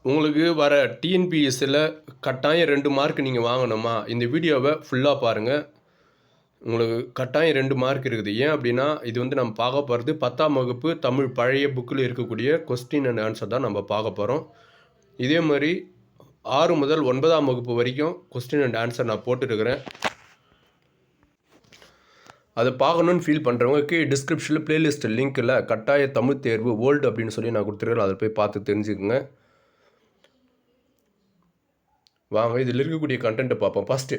உங்களுக்கு வர டிஎன்பிஎஸ்சியில் கட்டாயம் 2 மார்க் நீங்கள் வாங்கணுமா? இந்த வீடியோவை ஃபுல்லாக பாருங்கள். உங்களுக்கு கட்டாயம் 2 மார்க் இருக்குது. ஏன் அப்படின்னா, இது வந்து நம்ம பார்க்க போகிறது 10ஆம் வகுப்பு தமிழ் பழைய புக்கில் இருக்கக்கூடிய கொஸ்டின் அண்ட் ஆன்சர் தான் நம்ம பார்க்க போகிறோம். இதே மாதிரி 6 முதல் 9ஆம் வகுப்பு வரைக்கும் கொஸ்டின் அண்ட் ஆன்சர் நான் போட்டுருக்கிறேன். அதை பார்க்கணுன்னு ஃபீல் பண்ணுறவங்க டிஸ்கிரிப்ஷனில் பிளேலிஸ்ட் லிங்க்கில் கட்டாய தமிழ் தேர்வு ஓல்டு அப்படின்னு சொல்லி நான் கொடுத்துருக்கேன். அதை போய் பார்த்து தெரிஞ்சுக்குங்க. வாங்க இதில் இருக்கக்கூடிய கண்டென்ட்டை பார்ப்போம். ஃபஸ்ட்டு,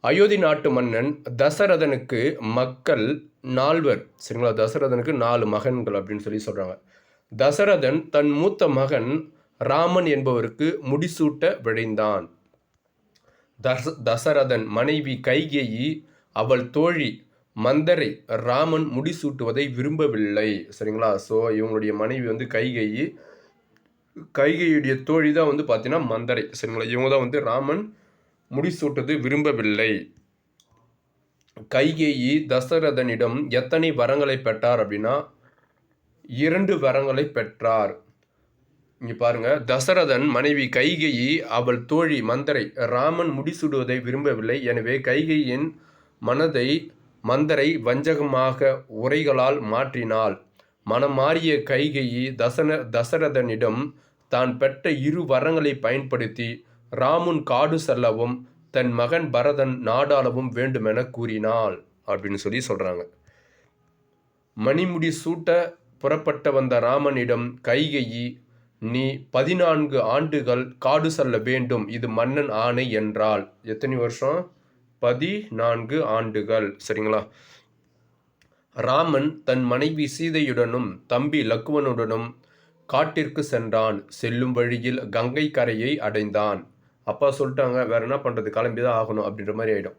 அயோத்தி நாட்டு மன்னன் தசரதனுக்கு மக்கள் 4 சரிங்களா? தசரதனுக்கு 4 மகன்கள் அப்படின்னு சொல்லி சொல்கிறாங்க. தசரதன் தன் மூத்த மகன் ராமன் என்பவருக்கு முடிசூட்ட விழைந்தான். தசரதன் மனைவி கைகேயி அவள் தோழி மந்தரை ராமன் முடிசூட்டுவதை விரும்பவில்லை. சரிங்களா? ஸோ இவங்களுடைய மனைவி வந்து கைகையுடைய தோழி தான் வந்து பார்த்தீங்கன்னா மந்தரை. சரிங்களா? இவங்க தான் வந்து ராமன் முடிசூட்டது விரும்பவில்லை. கைகேயி தசரதனிடம் எத்தனை வரங்களை பெற்றார் அப்படின்னா 2 வரங்களை பெற்றார். இங்கே பாருங்க, தசரதன் மனைவி கைகேயி அவள் தோழி மந்தரை ராமன் முடிசூடுவதை விரும்பவில்லை. எனவே கைகேயின் மனதை மந்தரை வஞ்சகமாக உரைகளால் மாற்றினாள். மனம் மாறிய கைகேயி தசரதனிடம் தான் பெற்ற 2 வரங்களை பயன்படுத்தி ராமன் காடு செல்லவும் தன் மகன் பரதன் நாடாளவும் வேண்டுமென கூறினாள் அப்படின்னு சொல்லி சொல்கிறாங்க. மணிமுடி சூட்ட புறப்பட்ட வந்த ராமனிடம் கைகேயி, நீ 14 ஆண்டுகள் காடு செல்ல வேண்டும், இது மன்னன் ஆணை என்றாள். எத்தனை வருஷம்? 14 ஆண்டுகள். சரிங்களா? ராமன் தன் மனைவி சீதையுடனும் தம்பி லக்குவனுடனும் காட்டிற்கு சென்றான். செல்லும் வழியில் கங்கை கரையை அடைந்தான். அப்பா சொல்லிட்டாங்க, வேற என்ன பண்ணுறது, கிளம்பி தான் ஆகணும் அப்படின்ற மாதிரி ஆகிடும்.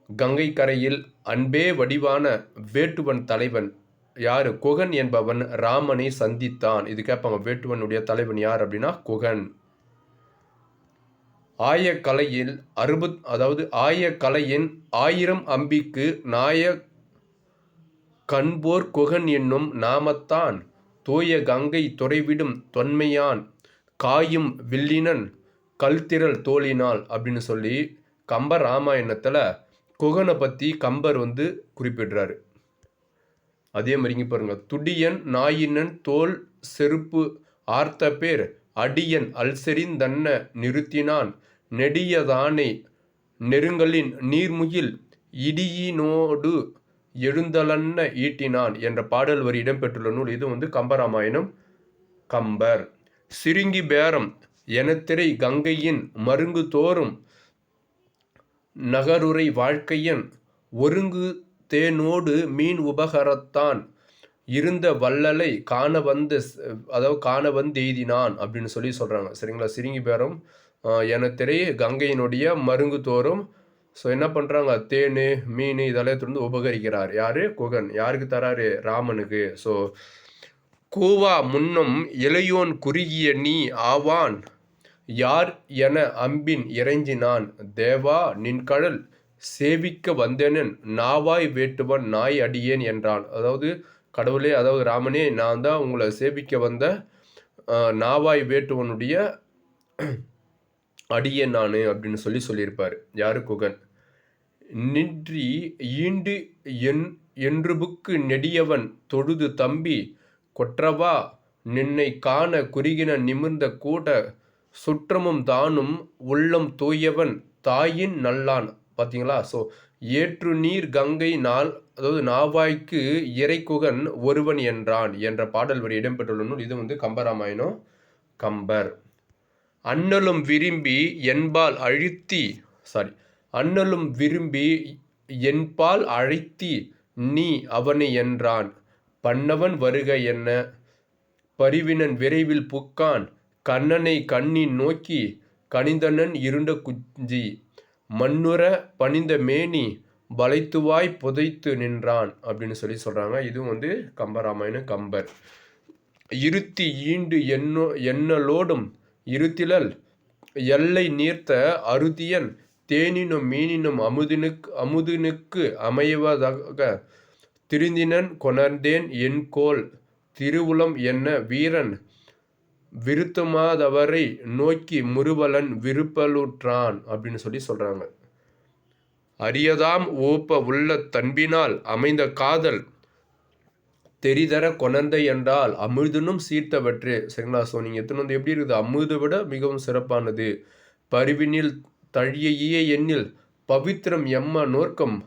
கங்கை கரையில் அன்பே வடிவான வேட்டுவன் தலைவன் யார்? குகன் என்பவன் ராமனை சந்தித்தான். இது கேட்பாங்க, வேட்டுவனுடைய தலைவன் யார் அப்படின்னா குகன். ஆயக்கலையின் 1000 அம்பிக்கு நாய கண்போர் குகன் என்னும் நாமத்தான் தூய கங்கை துறைவிடும் தொன்மையான் காயும் வில்லினன் கல்திரள் தோழினாள் அப்படின்னு சொல்லி கம்ப ராமாயணத்தில் குகனை பற்றி கம்பர் வந்து குறிப்பிடுறாரு. அதே மாதிரிங்க பாருங்க, துடியன் நாயினன் தோல் செருப்பு ஆர்த்த பேர் அடியன் அல்செறிந்தன்ன நிறுத்தினான் நெடியதானை நெருங்கலின் நீர்முகில் இடியினோடு எழுந்தலன்ன ஈட்டினான் என்ற பாடல் வரி இடம்பெற்றுள்ள நூல். இது வந்து கம்பராமாயணம். கம்பர் சிறுங்கி பேரம் எனத்திரை கங்கையின் மருங்கு தோறும் நகருரை வாழ்க்கையன் ஒருங்கு தேனோடு மீன் உபகரத்தான் இருந்த வள்ளலை காண வந்தெய்தினான் அப்படின்னு சொல்லி சொல்கிறாங்க. சரிங்களா? சிறுங்கி பேரம் எனத்திரை கங்கையினுடைய மருங்கு தோறும். ஸோ என்ன பண்ணுறாங்க, தேன் மீன் இதெல்லாம் வந்து உபகரிக்கிறார். யார்? குகன். யாருக்கு தராரு? ராமனுக்கு. ஸோ கூவா முன்னும் இளையோன் குறுகிய நீ ஆவான் யார் என அம்பின் இறைஞ்சினான் தேவா நின்கடல் சேவிக்க வந்தேனன் நாவாய் வேட்டுவன் நாய் அடியேன் என்றான். அதாவது கடவுளே, அதாவது ராமனே, நான் தான் உங்களை சேவிக்க வந்த நாவாய் வேட்டுவனுடைய அடியேன் நான் அப்படின்னு சொல்லியிருப்பார். யாரு? குகன். நின்றி ஈண்டு என்றுபுக்கு நெடியவன் தொழுது தம்பி கொற்றவா நின்னை காண குறுகின நிமிர்ந்த கூட சுற்றமும் தானும் உள்ளம் தூயவன் தாயின் நல்லான். பார்த்தீங்களா? ஸோ ஏற்று நீர் கங்கை நாள், அதாவது நாவாய்க்கு இறைக்குகன் ஒருவன் என்றான் என்ற பாடல் வரி இடம்பெற்றுள்ள நூல். இது வந்து கம்பராமாயணம். கம்பர். அண்ணலும் விரும்பி என்பால் அழைத்தி நீ அவனை என்றான் பண்ணவன் வருக என்ன பரிவினன் விரைவில் புக்கான் கண்ணனை கண்ணின் நோக்கி கனிந்தனன் இருண்ட குஞ்சி மண்ணுற பணிந்த மேனி வளைத்துவாய் புதைத்து நின்றான் அப்படின்னு சொல்லி சொல்கிறாங்க. இதுவும் வந்து கம்பராமாயணம். கம்பர். இருத்தி ஈண்டு எண்ணலோடும் இருத்திலல் எல்லை நீர்த்த அருதியன் தேனினும் மீனினும் அமுதினுக்கு அமைவதாக திருந்தினன் கொணர்ந்தேன் என்கோல் திருவுளம் என்ன வீரன் விருத்தமாதவரை நோக்கி முறுவலன் விருப்பலுற்றான் அப்படின்னு சொல்லி சொல்கிறாங்க. அரியதாம் ஓப்ப உள்ள தன்பினால் அமைந்த காதல் தெரிதர கொணர்ந்த என்றால் அமிழ்தனும் சீர்த்தவற்று. சரிங்களா? ஸோ நீங்கள் எத்தனை வந்து எப்படி இருக்குது? அமிழ்தை விட மிகவும் சிறப்பானது. பரிவினில் தழிய எண்ணில் பவித்திரம் எம்ம நோர்க்கம்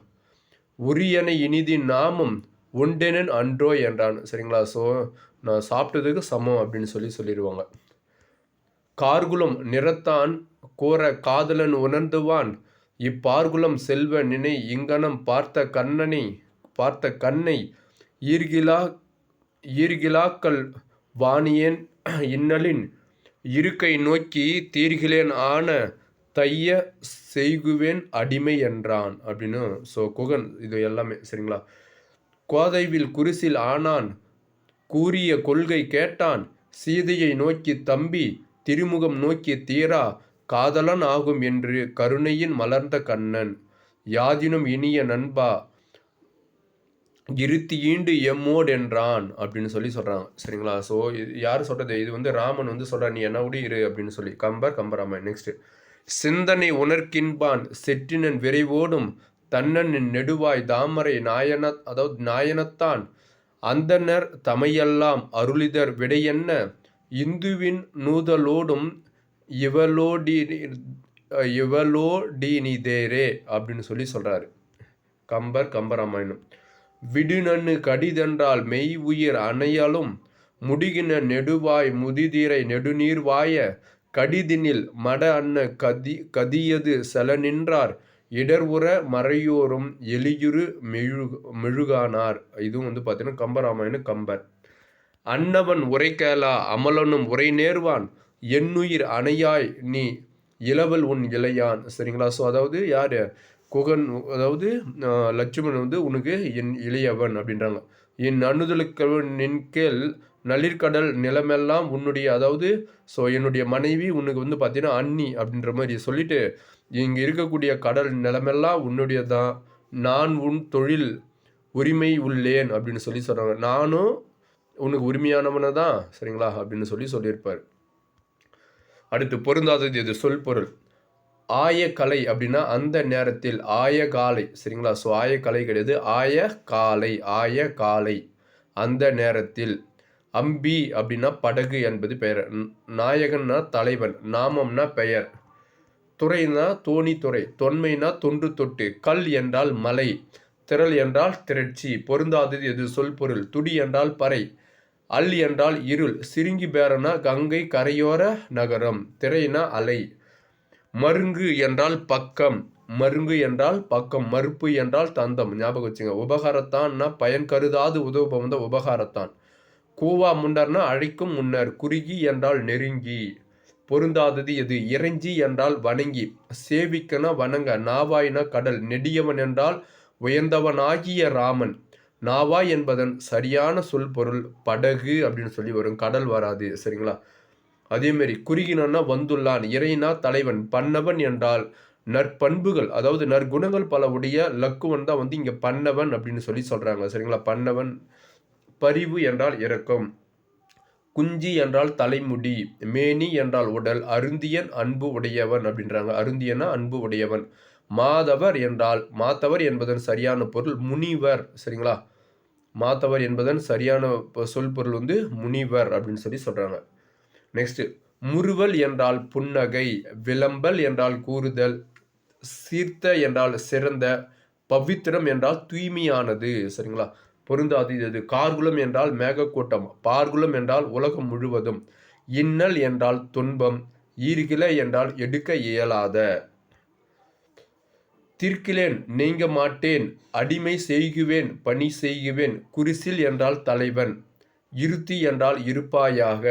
உரியனை இனிதின் நாமம் உண்டெனன் அன்றோ என்றான். சரிங்களா? ஸோ நான் சாப்பிட்டதுக்கு சமம் அப்படின்னு சொல்லிடுவாங்க. கார்குலம் நிறத்தான் கோர காதலன் உணர்ந்துவான் இப்பார்குலம் செல்வ நினை இங்கனம் பார்த்த கண்ணை ஈர்கிலாக்கள் வாணியேன் இன்னலின் இருக்கை நோக்கி தீர்கிலேன் ஆன தைய செய்குவேன் அடிமை என்றான் அப்படின்னு. ஸோ குகன் இது எல்லாமே சரிங்களா. கோதைவில் குரிசில் ஆனான் கூறிய கொள்கை கேட்டான் சீதையை நோக்கி தம்பி திருமுகம் நோக்கி தீரா காதலன் ஆகும் என்று கருணையின் மலர்ந்த கண்ணன் யாதினும் இனிய நண்பா இருத்தி ஈண்டு எம்மோட் என்றான் அப்படின்னு சொல்கிறாங்க. சரிங்களா? ஸோ யார் சொல்கிறது? இது வந்து ராமன் வந்து சொல்கிறான், நீ என்ன கூட இரு அப்படின்னு சொல்லி. கம்பராமன். நெக்ஸ்ட், சிந்தனை உணர்கின்பான் செற்றினன் விரைவோடும் தன்னன் நெடுவாய் தாமரை நாயனத்தான் அந்தனர் தமையெல்லாம் அருளிதர் விடையென்ன இந்துவின் நூதலோடும் இவளோடினிதேரே அப்படின்னு சொல்கிறாரு கம்பராமாயணம். விடுநன்னு கடிதென்றால் மெய் உயிர் அணையாலும் முடிகின நெடுவாய் முதிதீரை நெடுநீர் வாய கடிதினில் மட அன்ன கதியது செல நின்றார் இடர்வுற மறையோரும் எலியுறு மெழுகானார். இதுவும் வந்து பார்த்தீங்கன்னா கம்பராமாயணம். கம்பர் அன்னவன் உரை கேளா அமலனும் உரை நேர்வான் என்னுயிர் அணையாய் நீ இளவல் உன் இளையான். சரிங்களா? ஸோ அதாவது யார்? குகன், அதாவது லட்சுமணன் வந்து உனக்கு என் இளையவன் அப்படின்றாங்க. என் அணுதலுக்கு நின்கேள் நளிர்கடல் நிலமெல்லாம் உன்னுடைய, அதாவது ஸோ என்னுடைய மனைவி உனக்கு வந்து பார்த்தீங்கன்னா அண்ணி அப்படின்ற மாதிரி சொல்லிட்டு இங்கே இருக்கக்கூடிய கடல் நிலமெல்லாம் உன்னுடைய தான், நான் உன் தொழில் உரிமை உள்ளேன் அப்படின்னு சொல்கிறாங்க. நானும் உனக்கு உரிமையானவனை தான் சரிங்களா அப்படின்னு சொல்லியிருப்பார். அடுத்து பொருந்தாதது எது? சொல் பொருள். ஆயக்கலை அப்படின்னா அந்த நேரத்தில், ஆயகாலை. சரிங்களா? ஸோ ஆயக்கலை கிடையாது, ஆயகாலை அந்த நேரத்தில். அம்பி அப்படின்னா படகு என்பது பெயர். நாயகன்னா தலைவன், நாமம்னா பெயர், துறைனா தோணி துறை, தொன்மைனா தொன்று தொட்டு, கல் என்றால் மலை, திரள் என்றால் திரட்சி. பொருந்தாதது எது? சொல் பொருள். துடி என்றால் பறை, அல் என்றால் இருள், சிறுங்கி பேரனா கங்கை கரையோர நகரம், திரைனா அலை, மருங்கு என்றால் பக்கம், மறுப்பு என்றால் தந்தம். ஞாபகம் வச்சுங்க. உபகாரத்தான்னா பயன் கருதாது உதவுபவந்த உபகாரத்தான். கூவா முன்னர்னா அழைக்கும் முன்னர், குறுகி என்றால் நெருங்கி. பொருந்தாதது எது? இறைஞ்சி என்றால் வணங்கி, சேவிக்கனா வணங்க, நாவாய்னா கடல், நெடியவன் என்றால் உயர்ந்தவனாகிய ராமன். நாவாய் என்பதன் சரியான சொல் பொருள் படகு அப்படின்னு வரும், கடல் வராது. சரிங்களா? அதேமாரி குறுகினா வந்துள்ளான், இறைனா தலைவன், பன்னவன் என்றால் நற்பண்புகள், அதாவது நற்குணங்கள் பல உடைய லக்குவன் தான் வந்து இங்கே பன்னவன் அப்படின்னு சொல்கிறாங்க. சரிங்களா? பன்னவன். பரிவு என்றால் இரக்கம், குஞ்சி என்றால் தலைமுடி, மேனி என்றால் உடல், அருந்தியன் அன்பு உடையவன் அப்படின்றாங்க. அருந்தியனா அன்பு உடையவன். மாத்தவர் என்பதன் சரியான பொருள் முனிவர். சரிங்களா? மாத்தவர் என்பதன் சரியான சொல் பொருள் வந்து முனிவர் அப்படின்னு சொல்கிறாங்க. நெக்ஸ்ட், முறுவல் என்றால் புன்னகை, விளம்பல் என்றால் கூறுதல், சீர்த்த என்றால் சிறந்த, பவித்திரம் என்றால் தூய்மையானது. சரிங்களா? பொருந்தாது இது. கார்குலம் என்றால் மேகக்கூட்டம், பார்குலம் என்றால் உலகம் முழுவதும், இன்னல் என்றால் துன்பம், ஈர்கில என்றால் எடுக்க இயலாத, தீர்க்கிலேன் நீங்க மாட்டேன் அடிமை செய்குவேன் பணி செய்குவேன், குரிசில் என்றால் தலைவன், இருத்தி என்றால் இருப்பாயாக.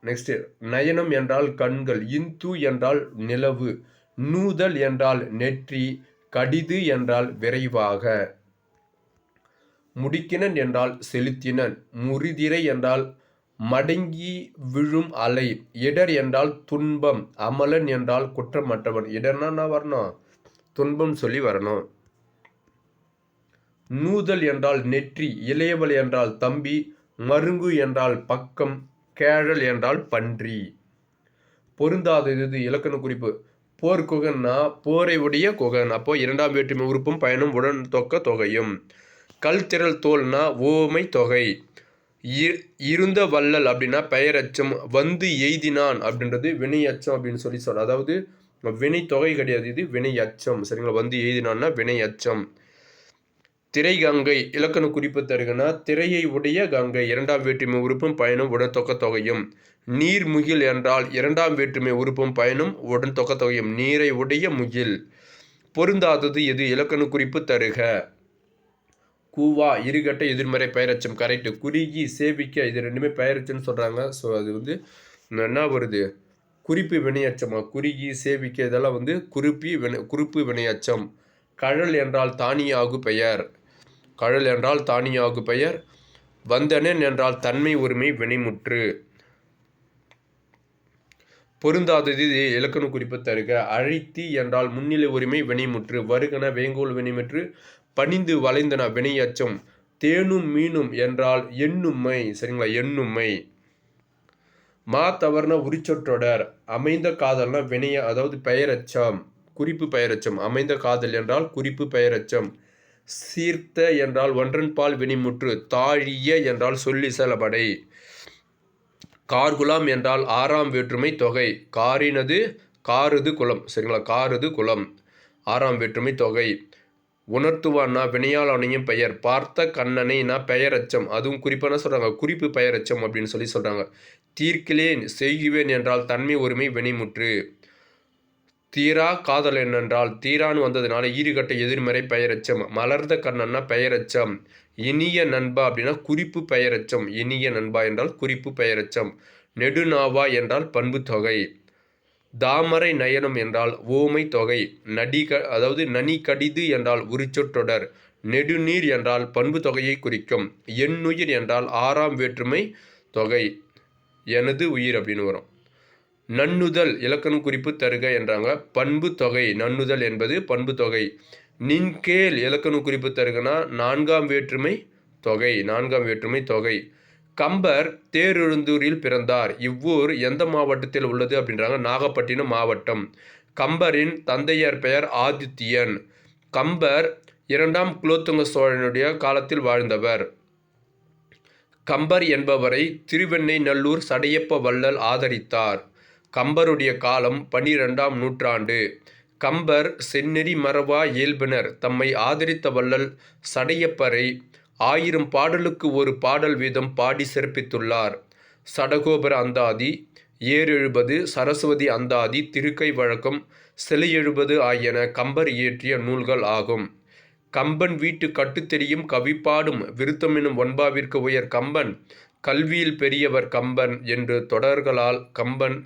நெக்ஸ்ட், நயனம் என்றால் கண்கள், இந்து என்றால் நிலவு, நூதல் என்றால் நெற்றி, கடிது என்றால் விரைவாக, முடிக்கினன் என்றால் செலுத்தினன், முறிதிரை என்றால் மடங்கி விழும் அலை, இடர் என்றால் துன்பம், அமலன் என்றால் குற்றமற்றவன். இடர்னா வரணும், துன்பம் சொல்லி வரணும். நூதல் என்றால் நெற்றி, இளையவள் என்றால் தம்பி, மருங்கு என்றால் பக்கம், கேழல் என்றால் பன்றி. பொருந்தாதது இது இலக்கண குறிப்பு. போர்க்குகன்னா போரை உடைய குகன். அப்போ இரண்டாம் வேற்றுமை உறுப்பும் பயனும் உடன் தொக்க தொகையும். கல் திரள் தோல்னா ஓமை தொகை. இருந்த வள்ளல் அப்படின்னா பெயரச்சம். வந்து எய்தினான் அப்படின்றது வினை அச்சம் அப்படின்னு சொல்லி சொல்ல. அதாவது வினை தொகை கிடையாது, இது வினை அச்சம். சரிங்களா? வந்து எய்தினான்னா வினை அச்சம். திரை கங்கை இலக்கண குறிப்பு தருகனா திரையை உடைய கங்கை. இரண்டாம் வேற்றுமை உறுப்பும் பயனும் உடன் தொக்க தொகையும். நீர்முகில் என்றால் இரண்டாம் வேற்றுமை உறுப்பும் பயனும் உடன் தொக்க தொகையும். நீரை உடைய முகில். பொருந்தாதது எது இலக்கண குறிப்பு தருக. கூவா இருகட்ட எதிர்மறை பெயரச்சம். கரெக்டு. குறுகி சேவிக்க இது ரெண்டுமே பெயரச்சம்னு சொல்கிறாங்க. ஸோ அது வந்து என்ன வருது, குறிப்பு வினையச்சமா. குறுகி சேவிக்க இதெல்லாம் வந்து குறிப்பு வினையச்சம். கழல் என்றால் தானியாகு பெயர். கழல் என்றால் தானியாகு பெயர். வந்தனன் என்றால் தன்மை உரிமை வினைமுற்று. பொருந்தாதது இலக்கண குறிப்பு தருக. அழைத்தி என்றால் முன்னிலை உரிமை வினைமுற்று. வருகன வேங்கோல் வினைமுற்று. பணிந்து வளைந்தன வினையச்சம். தேனும் மீனும் என்றால் எண்ணுமை. சரிங்களா? எண்ணுமை. மா தவறுன உரிச்சொற்றொடர். அமைந்த காதல்னா வினைய அதாவது பெயரச்சம், குறிப்பு பெயரச்சம். அமைந்த காதல் என்றால் குறிப்பு பெயரச்சம். சீர்த்த என்றால் ஒன்றன்பால் வினைமுற்று. தாழிய என்றால் சொல்லி செலபடை. கார்குலாம் என்றால் ஆறாம் வேற்றுமை தொகை. காருது குலம். சரிங்களா? காருது குலம் ஆறாம் வேற்றுமை தொகை. உணர்த்துவான்னா வினையால் அணையும் பெயர். பார்த்த கண்ணனைனா பெயரச்சம். அதுவும் குறிப்பான சொல்கிறாங்க, குறிப்பு பெயரச்சம் அப்படின்னு சொல்லி சொல்கிறாங்க. தீர்க்கிலேன் செய்குவேன் என்றால் தன்மை ஒருமை வினைமுற்று. தீரா காதல் என்னென்றால் தீரான்னு வந்ததுனால ஈறுகட்ட எதிர்மறை பெயரச்சம். மலர்ந்த கண்ணன்னா பெயரச்சம். இனிய நண்பா அப்படின்னா குறிப்பு பெயரச்சம். இனிய நண்பா என்றால் குறிப்பு பெயரச்சம். நெடுநாவா என்றால் பண்பு தொகை. தாமரை நயனம் என்றால் ஓமை தொகை. அதாவது நனி கடிது என்றால் உரிச்சொற்றொடர். நெடுநீர் என்றால் பண்பு தொகையை குறிக்கும். எண்ணுயிர் என்றால் ஆறாம் வேற்றுமை தொகை. எனது உயிர் அப்படின்னு வரும். நன்னுதல் இலக்கண குறிப்பு தருக என்றாங்க. பண்பு தொகை. நன்னுதல் என்பது பண்பு தொகை. நின்கேல் இலக்கண குறிப்பு தருகனா நான்காம் வேற்றுமை தொகை. நான்காம் வேற்றுமை தொகை. கம்பர் தேரெழுந்தூரில் பிறந்தார். இவ்வூர் எந்த மாவட்டத்தில் உள்ளது அப்படின்றாங்க. நாகப்பட்டினம் மாவட்டம். கம்பரின் தந்தையர் பெயர் ஆதித்யன். கம்பர் இரண்டாம் குலோத்துங்க சோழனுடைய காலத்தில் வாழ்ந்தவர். கம்பர் என்பவரை திருவெண்ணை நல்லூர் சடையப்ப வள்ளல் ஆதரித்தார். கம்பருடைய காலம் 12ஆம் நூற்றாண்டு. கம்பர் செந்நெறி மறவா இயல்பினர் தம்மை ஆதரித்த வள்ளல் சடையப்பரை 1000 பாடலுக்கு ஒரு பாடல் வீதம் பாடி சிறப்பித்துள்ளார். சடகோபர அந்தாதி, ஏறெழுபது, சரஸ்வதி அந்தாதி, திருக்கை வழக்கம், சிலையெழுபது ஆகியன கம்பர் இயற்றிய நூல்கள் ஆகும். கம்பன் வீட்டு கட்டுத்தெரியும் கவிப்பாடும் விருத்தமெனும் ஒன்பாவிற்கு உயர் கம்பன். கல்வியில் பெரியவர் கம்பன் என்று தொடர்களால் கம்பன்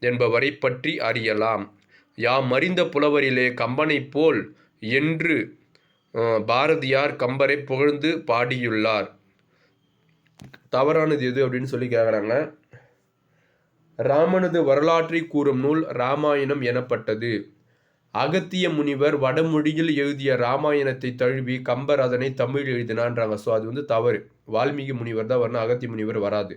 என்பவரை பற்றி அறியலாம். யாம் அறிந்த புலவரிலே கம்பனைப் போல் என்று பாரதியார் கம்பரை புகழ்ந்து பாடியுள்ளார். தவறானது எது அப்படின்னு சொல்லி கேட்குறாங்க. ராமனது வரலாற்றை கூறும் நூல் இராமாயணம் எனப்பட்டது. அகத்திய முனிவர் வடமொழியில் எழுதிய இராமாயணத்தை தழுவி கம்பர் அதனை தமிழ் எழுதினான்றாங்க. ஸோ அது வந்து தவறு. வால்மீகி முனிவர் தான் வரணும், அகத்திய முனிவர் வராது.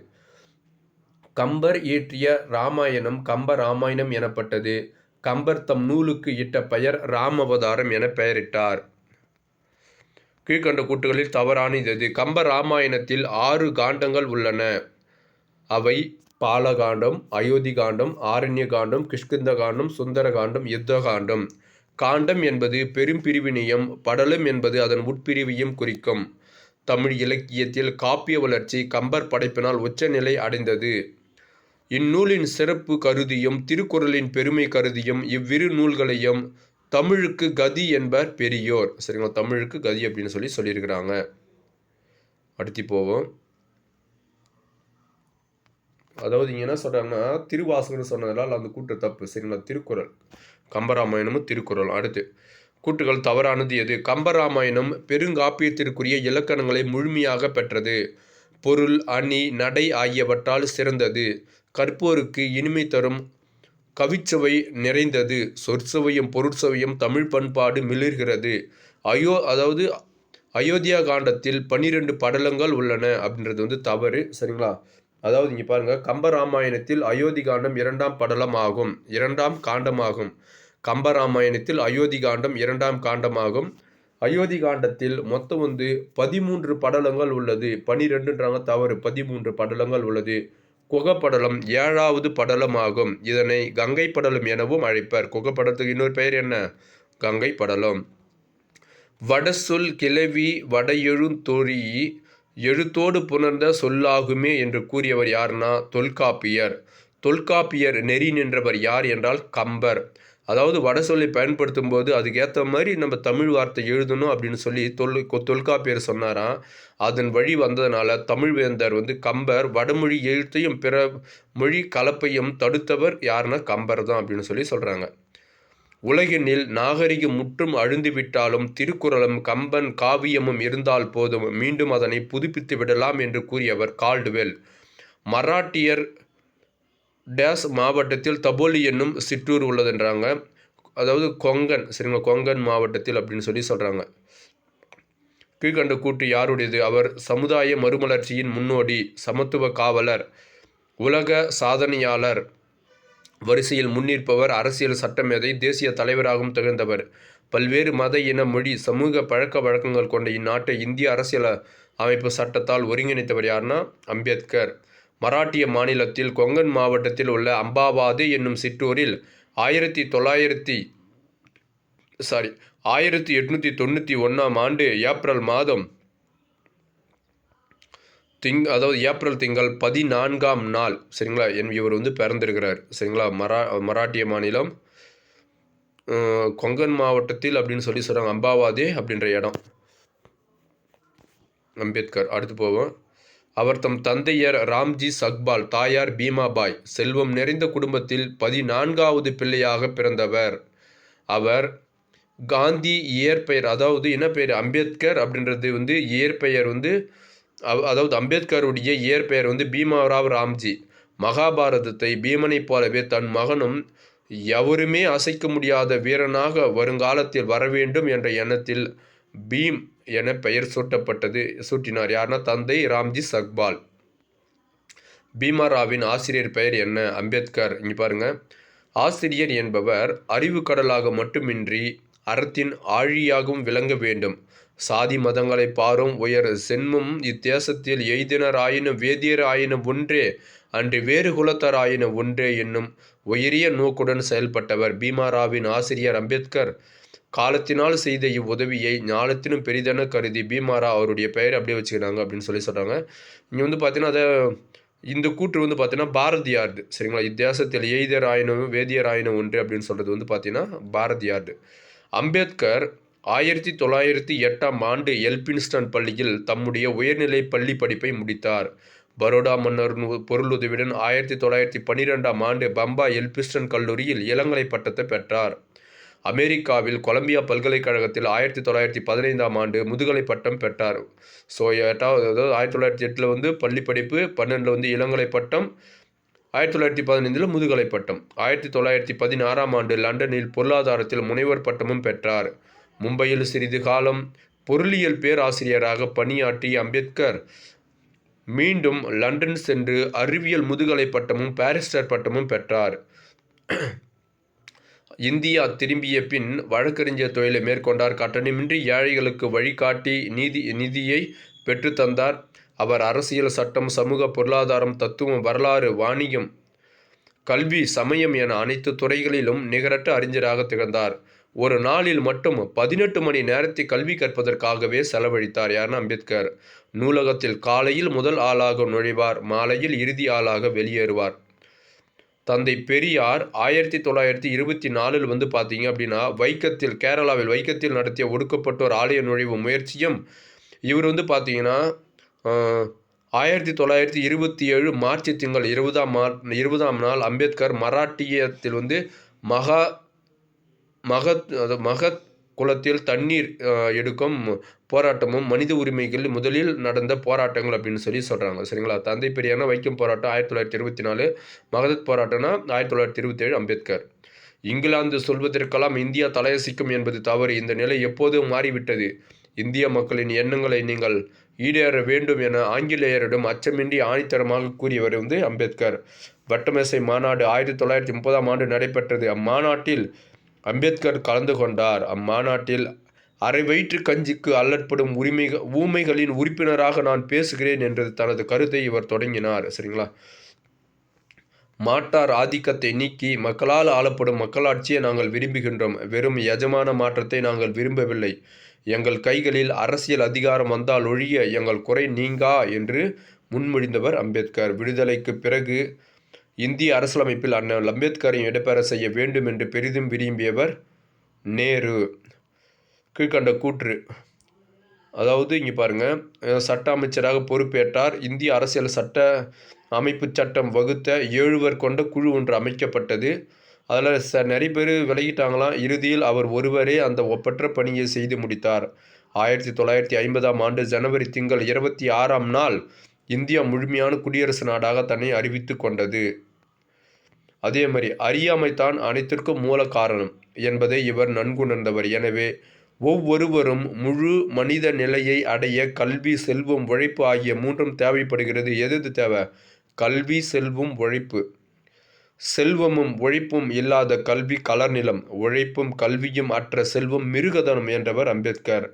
கம்பர் இயற்றிய இராமாயணம் கம்ப ராமாயணம் எனப்பட்டது. கம்பர் தம் நூலுக்கு இட்ட பெயர் ராமவதாரம் என பெயரிட்டார். கீழ்கண்ட கூட்டுகளில் தவறானது எது? கம்ப ராமாயணத்தில் 6 காண்டங்கள் உள்ளன. அவை பாலகாண்டம், அயோத்தி காண்டம், ஆரண்ய காண்டம், கிஷ்கிந்த காண்டம், சுந்தர காண்டம், யுத்த காண்டம். காண்டம் என்பது பெரும் பிரிவினையும் படலம் என்பது அதன் உட்பிரிவையும் குறிக்கும். தமிழ் இலக்கியத்தில் காப்பிய வளர்ச்சி கம்பர் படைப்பினால் உச்சநிலை அடைந்தது. இந்நூலின் சிறப்பு கருதியும் திருக்குறளின் பெருமை கருதியும் இவ்விரு நூல்களையும் தமிழுக்கு கதி என்பர் பெரியோர். சரிங்களா? தமிழுக்கு கதி அப்படின்னு சொல்லியிருக்கிறாங்க. அடுத்து போவோம். அதாவது இங்கே என்ன சொல்கிறாங்கன்னா திருவாசகர் சொன்னதால் அந்த கூட்டு தப்பு. சரிங்களா? திருக்குறள் கம்பராமாயணமும் திருக்குறள். அடுத்து கூட்டுகள் தவறானது எது? கம்பராமாயணம் பெருங்காப்பியத்திற்குரிய இலக்கணங்களை முழுமையாக பெற்றது. பொருள், அணி, நடை ஆகியவற்றால் சிறந்தது. கற்போருக்கு இனிமை தரும் கவிச்சுவை நிறைந்தது. சொற்சுவையும் பொருட்சுவையும் தமிழ் பண்பாடு மிளிர்கிறது. அயோத்தியா காண்டத்தில் 12 படலங்கள் உள்ளன அப்படின்றது வந்து தவறு. சரிங்களா? அதாவது இங்க பாருங்க, கம்பராமாயணத்தில் அயோத்தி காண்டம் 2ஆம் படலம் ஆகும், 2ஆம் காண்டமாகும். கம்பராமாயணத்தில் அயோத்தி காண்டம் 2ஆம் காண்டமாகும். அயோத்தி காண்டத்தில் மொத்தம் 13 படலங்கள் உள்ளது. 12ன்றாங்க தவறு, 13 படலங்கள் உள்ளது. குகப்படலம் 7வது படலமாகும். இதனை கங்கை படலம் எனவும் அழைப்பர். குகப்படலத்துக்கு இன்னொரு பெயர் என்ன? கங்கை படலம். வடசொல் கிளவி வடையெழுந்தொழி எழுத்தோடு புணர்ந்த சொல்லாகுமே என்று கூறியவர் யார்னா தொல்காப்பியர். தொல்காப்பியர் நெறி நின்றவர் யார் என்றால் கம்பர். அதாவது வட சொல்லை பயன்படுத்தும் போது அதுக்கேற்ற மாதிரி நம்ம தமிழ் வார்த்தை எழுதணும் அப்படின்னு சொல்லி தொல்காப்பியர் சொன்னாராம். அதன் வழி வந்ததுனால தமிழ்வேந்தர் கம்பர் வடமொழி எழுத்தையும் பிற மொழி கலப்பையும் தடுத்தவர் யாருன்னா கம்பர் தான் அப்படின்னு சொல்லி சொல்கிறாங்க. உலகினில் நாகரிகம் முற்றும் அழிந்துவிட்டாலும் திருக்குறளும் கம்பன் காவியமும் இருந்தால் போதும், மீண்டும் அதனை புதுப்பித்து விடலாம் என்று கூறியவர் கால்டுவெல். மராட்டியர் டேஸ் மாவட்டத்தில் தபோலி என்னும் சிற்றூர் உள்ளதுன்றாங்க. அதாவது கொங்கன், சரிங்களா, கொங்கன் மாவட்டத்தில் அப்படின்னு சொல்லி சொல்கிறாங்க. கீழ்கண்ட கூற்று யாருடையது? அவர் சமுதாய மறுமலர்ச்சியின் முன்னோடி, சமத்துவ காவலர், உலக சாதனையாளர் வரிசையில் முன்னிற்பவர், அரசியல் சட்டமேதை, தேசிய தலைவராகவும் திகழ்ந்தவர். பல்வேறு மத இன மொழி சமூக பழக்க வழக்கங்கள் கொண்ட இந்நாட்டை இந்திய அரசியல் அமைப்பு சட்டத்தால் ஒருங்கிணைத்தவர் யாருன்னா அம்பேத்கர். மராட்டிய மாநிலத்தில் கொங்கன் மாவட்டத்தில் உள்ள அம்பாவாதே என்னும் சிற்றூரில் 1891ஆம் ஆண்டு ஏப்ரல் மாதம் ஏப்ரல் திங்கள் 14ஆம் நாள், சரிங்களா, இவர் பிறந்திருக்கிறார். சரிங்களா, மராட்டிய மாநிலம் கொங்கன் மாவட்டத்தில் அப்படின்னு சொல்லி சொல்கிறாங்க, அம்பாவாதே அப்படின்ற இடம். அம்பேத்கர். அடுத்து போவோம். அவர் தம் தந்தையர் ராம்ஜி சக்பால், தாயார் பீமாபாய். செல்வம் நிறைந்த குடும்பத்தில் 14வது பிள்ளையாக பிறந்தவர். அவர் காந்தி இயற்பெயர், அதாவது என்ன பெயர்? அம்பேத்கர் அப்படின்றது இயற்பெயர் அதாவது அம்பேத்கருடைய இயற்பெயர் பீமாராவ் ராம்ஜி. மகாபாரதத்தை பீமனைப் போலவே தன் மகனும் எவருமே அசைக்க முடியாத வீரனாக வருங்காலத்தில் வரவேண்டும் என்ற எண்ணத்தில் பீம் என பெயர் சூட்டினார். யாருன்னா தந்தை ராம்ஜி சக்பால். பீமாராவின் ஆசிரியர் பெயர் என்ன? அம்பேத்கர். இங்கே பாருங்க, ஆசிரியர் என்பவர் அறிவு கடலாக மட்டுமின்றி அறத்தின் ஆழியாகவும் விளங்க வேண்டும். சாதி மதங்களை பாரும் உயர் சென்மும் இத்தேசத்தில் எய்தினர் ஆயின வேதியர் ஆயின ஒன்றே, அன்று வேறு குலத்தர் ஆயின ஒன்றே என்னும் உயரிய நோக்குடன் செயல்பட்டவர் பீமாராவின் ஆசிரியர் அம்பேத்கர். காலத்தினால் செய்த இவ்வுதவியை ஞானத்தினும் பெரிதென கருதி பீமாரா அவருடைய பெயர் அப்படியே வச்சுக்கிறாங்க அப்படின்னு சொல்லி சொல்கிறாங்க. இங்கே பார்த்தீங்கன்னா இந்த கூற்று பார்த்தீங்கன்னா பாரதியார்டு. சரிங்களா, இத்தேசத்தில் எய்தர் ஆயினும் வேதியர் ஆயினும் ஒன்று அப்படின்னு சொல்கிறது பார்த்தீங்கன்னா பாரதியார்டு. அம்பேத்கர் 1908ஆம் ஆண்டு எல்பின்ஸ்டன் பள்ளியில் தம்முடைய உயர்நிலை பள்ளி படிப்பை முடித்தார். பரோடா மன்னர் பொருளுதவியுடன் 1912ஆம் ஆண்டு பம்பாய் எல்பின்ஸ்டன் கல்லூரியில் இளங்கலை பட்டத்தை பெற்றார். அமெரிக்காவில் கொலம்பியா பல்கலைக்கழகத்தில் 1915ஆம் ஆண்டு முதுகலை பட்டம் பெற்றார். ஸோ 1908 பள்ளி படிப்பு, 12 இளங்கலை பட்டம், 1915 முதுகலை பட்டம். 1916ஆம் ஆண்டு லண்டனில் பொருளாதாரத்தில் முனைவர் பட்டமும் பெற்றார். மும்பையில் சிறிது காலம் பொருளியல் பேராசிரியராக பணியாற்றிய அம்பேத்கர் மீண்டும் லண்டன் சென்று அறிவியல் முதுகலை பட்டமும் பாரிஸ்டர் பட்டமும் பெற்றார். இந்தியா திரும்பிய பின் வழக்கறிஞர் தொழிலை மேற்கொண்டார். கட்டணமின்றி ஏழைகளுக்கு வழிகாட்டி நிதியை பெற்றுத்தந்தார். அவர் அரசியல், சட்டம், சமூக, பொருளாதாரம், தத்துவம், வரலாறு, வாணிகம், கல்வி, சமயம் என அனைத்து துறைகளிலும் நிகரற்ற அறிஞராக திகழ்ந்தார். ஒரு நாளில் மட்டும் 18 மணி நேரத்தை கல்வி கற்பதற்காகவே செலவழித்தார். யாருன்னா அம்பேத்கர். நூலகத்தில் காலையில் முதல் ஆளாக நுழைவார், மாலையில் இறுதி ஆளாக வெளியேறுவார். தந்தை பெரியார் 1924 பார்த்தீங்க அப்படின்னா கேரளாவில் வைக்கத்தில் நடத்திய ஒடுக்கப்பட்டோர் ஆலய நுழைவு முயற்சியும் இவர் பார்த்தீங்கன்னா 1927 மார்ச் திங்கள் 20ஆம் நாள் அம்பேத்கர் மராட்டியத்தில் மகத் குளத்தில் தண்ணீர் எடுக்கும் போராட்டமும் மனித உரிமைகள் முதலில் நடந்த போராட்டங்கள் அப்படின்னு சொல்லி சொல்கிறாங்க. சரிங்களா, தந்தை பெரியார்னா வைக்கம் போராட்டம் 1924, மகதத் போராட்டம்னா 1927 அம்பேத்கர். இங்கிலாந்து சொல்வதற்கெல்லாம் இந்தியா தலையசிக்கும் என்பது தவறு. இந்த நிலை எப்போதும் மாறிவிட்டது. இந்திய மக்களின் எண்ணங்களை நீங்கள் ஈடேற வேண்டும் என ஆங்கிலேயரிடம் அச்சமின்றி ஆணித்தரமாக கூறியவர் அம்பேத்கர். வட்டமேசை மாநாடு 1930ஆம் ஆண்டு நடைபெற்றது. அம்மாநாட்டில் அம்பேத்கர் கலந்து கொண்டார். அம்மாநாட்டில் அரை வயிற்று கஞ்சிக்கு அல்லற்படும் ஊமைகளின் உறுப்பினராக நான் பேசுகிறேன் என்று தனது கருத்தை இவர் தொடங்கினார். சரிங்களா? மாட்டார் ஆதிக்கத்தை நீக்கி மக்களால் ஆளப்படும் மக்களாட்சியை நாங்கள் விரும்புகின்றோம். வெறும் எஜமான மாற்றத்தை நாங்கள் விரும்பவில்லை. எங்கள் கைகளில் அரசியல் அதிகாரம் வந்தால் ஒழிய எங்கள் குறை நீங்கா என்று முன்மொழிந்தவர் அம்பேத்கர். விடுதலைக்கு பிறகு இந்திய அரசியலமைப்பில் அண்ணல் அம்பேத்கரையும் இடம்பெற செய்ய வேண்டும் என்று பெரிதும் விரும்பியவர் நேரு. கீழ்கண்ட கூற்று, அதாவது இங்கே பாருங்கள், சட்ட அமைச்சராக பொறுப்பேற்றார். இந்திய அரசியல் சட்ட அமைப்பு சட்டம் வகுத்த 7 கொண்ட குழு ஒன்று அமைக்கப்பட்டது. அதில் நிறைய பேர் விலகிட்டாங்களாம். இறுதியில் அவர் ஒருவரே அந்த ஒப்பற்ற பணியை செய்து முடித்தார். 1950ஆம் ஆண்டு ஜனவரி திங்கள் 26ஆம் நாள் இந்தியா முழுமையான குடியரசு நாடாக தன்னை அறிவித்து கொண்டது. அதே மாதிரி அறியாமைத்தான் அனைத்திற்கும் மூல காரணம் என்பதை இவர் நன்குணர்ந்தவர். எனவே ஒவ்வொருவரும் முழு மனித நிலையை அடைய கல்வி, செல்வம், உழைப்பு ஆகிய 3ம் தேவைப்படுகிறது. எது தேவை? கல்வி, செல்வம், உழைப்பு. செல்வமும் உழைப்பும் இல்லாத கல்வி கலர்நிலம், உழைப்பும் கல்வியும் அற்ற செல்வம் மிருகதனம் என்றவர் அம்பேத்கர்.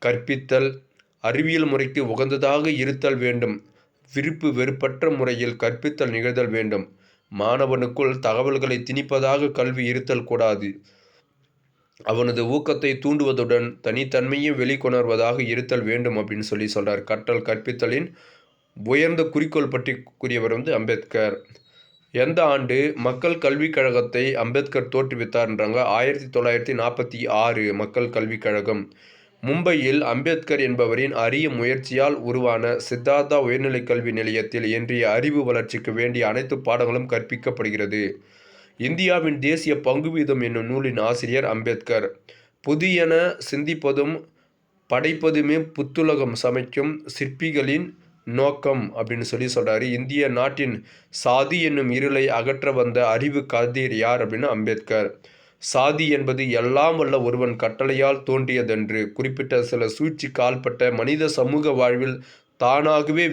கற்பித்தல் அறிவியல் முறைக்கு உகந்ததாக இருத்தல் வேண்டும். விருப்பு வெறுப்பற்ற முறையில் கற்பித்தல் நிகழ்தல் வேண்டும். மாணவனுக்குள் தகவல்களை திணிப்பதாக கல்வி இருத்தல் கூடாது. அவனது ஊக்கத்தை தூண்டுவதுடன் தனித்தன்மையும் வெளிக்கொணர்வதாக இருத்தல் வேண்டும் அப்படின்னு சொல்கிறார். கற்றல் கற்பித்தலின் உயர்ந்த குறிக்கோள் பற்றி கூறியவர் அம்பேத்கர். எந்த ஆண்டு மக்கள் கல்விக் கழகத்தை அம்பேத்கர் தோற்றுவித்தார்ன்றாங்க? 1946 மக்கள் கல்விக் கழகம். மும்பையில் அம்பேத்கர் என்பவரின் அரிய முயற்சியால் உருவான சித்தார்த்தா உயர்நிலைக் கல்வி நிலையத்தில் இன்றைய அறிவு வளர்ச்சிக்கு வேண்டிய அனைத்து பாடங்களும் கற்பிக்கப்படுகிறது. இந்தியாவின் தேசிய பங்கு வீதம் என்னும் நூலின் ஆசிரியர் அம்பேத்கர். புதியன சிந்திப்பதும் படைப்பதுமே புத்துலகம் சமைக்கும் சிற்பிகளின் நோக்கம் அப்படின்னு சொல்கிறாரு. இந்திய நாட்டின் சாதி என்னும் இருளை அகற்ற வந்த அறிவு கதிர் யார் அப்படின்னா அம்பேத்கர். சாதி என்பது எல்லாம் வல்ல ஒருவன் கட்டளையால் தோன்றியதென்று குறிப்பிட்ட சில சூழ்ச்சி கால்பட்ட மனித சமூக வாழ்வில் தானாகவே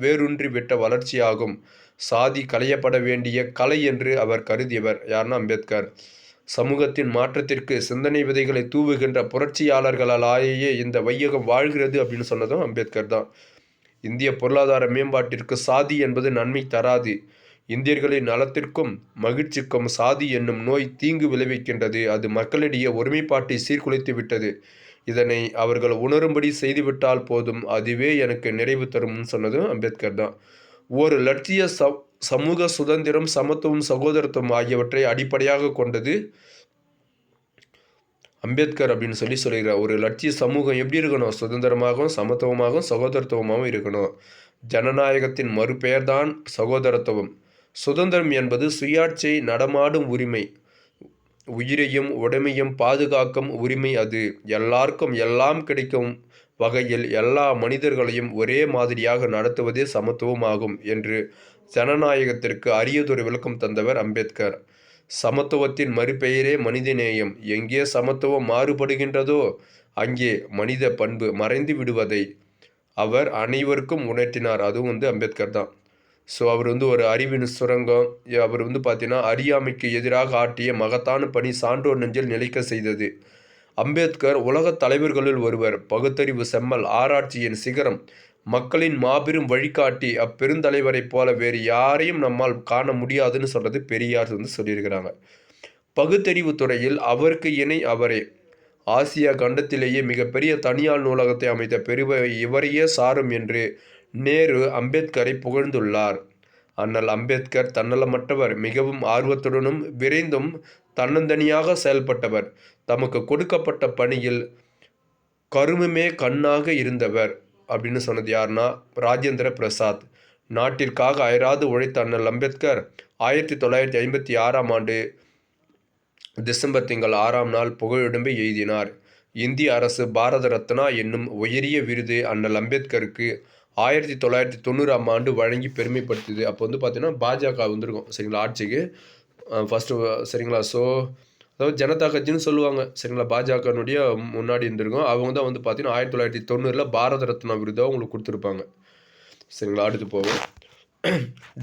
வேரூன்றி விட்ட வளர்ச்சியாகும். சாதி களையப்பட வேண்டிய கலை என்று அவர் கருதியவர் யார்னா அம்பேத்கர். சமூகத்தின் மாற்றத்திற்கு சிந்தனை விதைகளை தூவுகின்ற புரட்சியாளர்களாலேயே இந்த வையகம் வாழ்கிறது அப்படின்னு சொன்னதும் அம்பேத்கர் தான். இந்திய பொருளாதார மேம்பாட்டிற்கு சாதி என்பது நன்மை தராது. இந்தியர்களின் நலத்திற்கும் மகிழ்ச்சிக்கும் சாதி என்னும் நோய் தீங்கு விளைவிக்கின்றது. அது மக்களிடையே ஒருமைப்பாட்டை சீர்குலைத்து விட்டது. இதனை அவர்கள் உணரும்படி செய்துவிட்டால் போதும், அதுவே எனக்கு நிறைவு தரும்னு சொன்னதும் அம்பேத்கர் தான். ஒரு லட்சிய சமூக சுதந்திரம், சமத்துவம், சகோதரத்துவம் ஆகியவற்றை அடிப்படையாக கொண்டது அம்பேத்கர் அப்படின்னு சொல்கிறார். ஒரு லட்சிய சமூகம் எப்படி இருக்கணும்? சுதந்திரமாகவும் சமத்துவமாகவும் சகோதரத்துவமாகவும் இருக்கணும். ஜனநாயகத்தின் மறுபெயர்தான் சகோதரத்துவம். சுதந்திரம் என்பது சுயாட்சியை நடமாடும் உரிமை. உயிரையும் உடைமையும் பாதுகாக்கும் உரிமை. அது எல்லாருக்கும் எல்லாம் கிடைக்கும் வகையில் எல்லா மனிதர்களையும் ஒரே மாதிரியாக நடத்துவதே சமத்துவமாகும் என்று ஜனநாயகத்திற்கு அரியதொரு விளக்கம் தந்தவர் அம்பேத்கர். சமத்துவத்தின் மறுபெயரே மனிதநேயம். எங்கே சமத்துவம் மாறுபடுகின்றதோ அங்கே மனித பண்பு மறைந்து விடுவதை அவர் அனைவருக்கும் உணர்த்தினார். அதுவும் அம்பேத்கர் தான். ஸோ அவர் ஒரு அறிவின் சுரங்கம். அவர் பார்த்தீங்கன்னா அறியாமைக்கு எதிராக ஆற்றிய மகத்தான பணி சான்றோர் நெஞ்சில் நிலைக்க செய்தது. அம்பேத்கர் உலகத் தலைவர்களில் ஒருவர். பகுத்தறிவு செம்மல், ஆராய்ச்சியின் சிகரம், மக்களின் மாபெரும் வழிகாட்டி. அப்பெருந்தலைவரைப் போல வேறு யாரையும் நம்மால் காண முடியாதுன்னு சொல்கிறது பெரியார் சொல்லியிருக்கிறாங்க. பகுத்தறிவு துறையில் அவருக்கு இணை அவரே. ஆசியா கண்டத்திலேயே மிகப்பெரிய தனியார் நூலகத்தை அமைத்த பெருமை இவரையே சாரும் என்று நேரு அம்பேத்கரை புகழ்ந்துள்ளார். அண்ணல் அம்பேத்கர் தன்னலமற்றவர். மிகவும் ஆர்வத்துடனும் விரைந்தும் தன்னந்தனியாக செயல்பட்டவர். தமக்கு கொடுக்கப்பட்ட பணியில் கருமமே கண்ணாக இருந்தவர் அப்படின்னு சொன்னது யாருன்னா ராஜேந்திர பிரசாத். நாட்டிற்காக அயராது உழைத்த அண்ணல் அம்பேத்கர் 1956ஆம் ஆண்டு டிசம்பர் திங்கள் 6ஆம் நாள் புகழுடம்பை எய்தினார். இந்திய அரசு பாரத ரத்னா என்னும் உயரிய விருது அண்ணல் அம்பேத்கருக்கு 1990ஆம் ஆண்டு வழங்கி பெருமைப்படுத்தியது. அப்போ பார்த்தீங்கன்னா பாஜக வந்திருக்கும் சரிங்களா ஆட்சிக்கு ஃபஸ்ட்டு சரிங்களா. ஸோ அதாவது ஜனதா கட்சின்னு சொல்லுவாங்க சரிங்களா. பாஜகனுடைய முன்னாடி இருந்திருக்கும். அவங்க தான் வந்து பார்த்தீங்கன்னா 1990 பாரத ரத்னா விருதை அவங்களுக்கு கொடுத்துருப்பாங்க சரிங்களா. அடுத்து போவோம்.